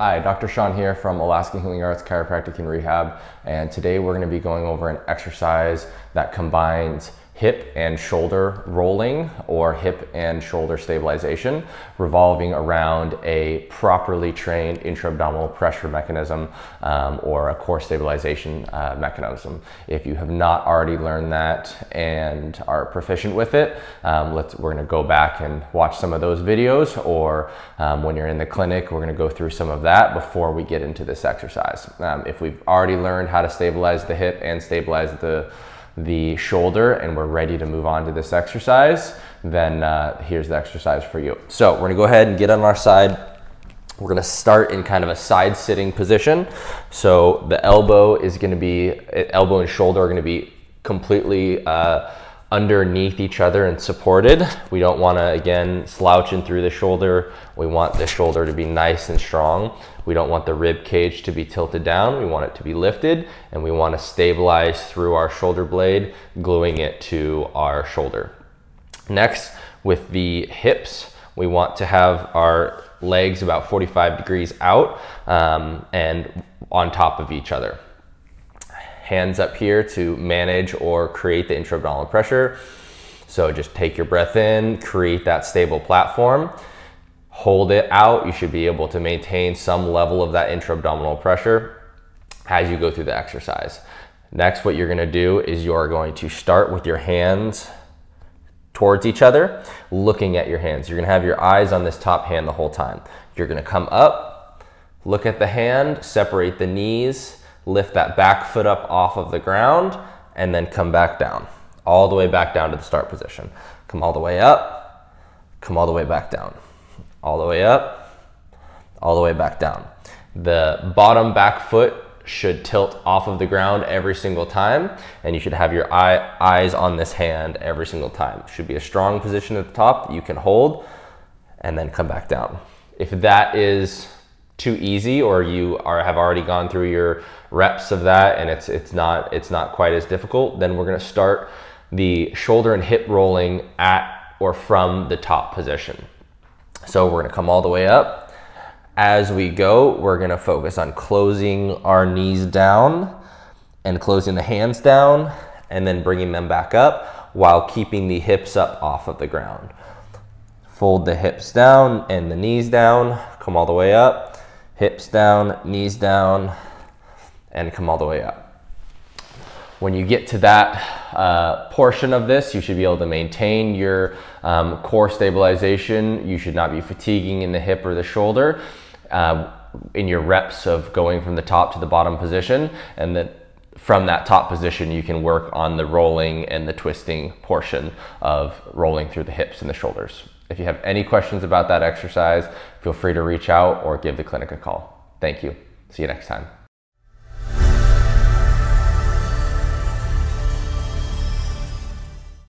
Hi, Dr. Shawn here from Alaskan Healing Arts Chiropractic and Rehab, and today we're going to be going over an exercise that combines hip and shoulder rolling or hip and shoulder stabilization, revolving around a properly trained intra-abdominal pressure mechanism or a core stabilization mechanism. If you have not already learned that and are proficient with it, we're going to go back and watch some of those videos, or when you're in the clinic, we're going to go through some of that before we get into this exercise. If we've already learned how to stabilize the hip and stabilize the shoulder and we're ready to move on to this exercise, then here's the exercise for you. So we're gonna go ahead and get on our side. We're gonna start in kind of a side sitting position. So the elbow and shoulder are gonna be completely underneath each other and supported. We don't wanna, again, slouch in through the shoulder. We want the shoulder to be nice and strong. We don't want the rib cage to be tilted down. We want it to be lifted, and we want to stabilize through our shoulder blade, gluing it to our shoulder. Next, with the hips, we want to have our legs about 45 degrees out and on top of each other. Hands up here to manage or create the intra-abdominal pressure. So just take your breath in, create that stable platform. Hold it out. You should be able to maintain some level of that intra-abdominal pressure as you go through the exercise. Next, what you're going to do is you're going to start with your hands towards each other, looking at your hands. You're going to have your eyes on this top hand the whole time. You're going to come up, look at the hand, separate the knees, lift that back foot up off of the ground, and then come back down, all the way back down to the start position. Come all the way up, come all the way back down. All the way up, all the way back down. The bottom back foot should tilt off of the ground every single time, and you should have your eyes on this hand every single time. Should be a strong position at the top that you can hold, and then come back down. If that is too easy, or you have already gone through your reps of that and it's not quite as difficult, then we're gonna start the shoulder and hip rolling at or from the top position. So we're gonna come all the way up. As we go, we're gonna focus on closing our knees down and closing the hands down, and then bringing them back up while keeping the hips up off of the ground. Fold the hips down and the knees down, come all the way up, hips down, knees down, and come all the way up. When you get to that portion of this, you should be able to maintain your core stabilization. You should not be fatiguing in the hip or the shoulder in your reps of going from the top to the bottom position. And then from that top position, you can work on the rolling and the twisting portion of rolling through the hips and the shoulders. If you have any questions about that exercise, feel free to reach out or give the clinic a call. Thank you. See you next time.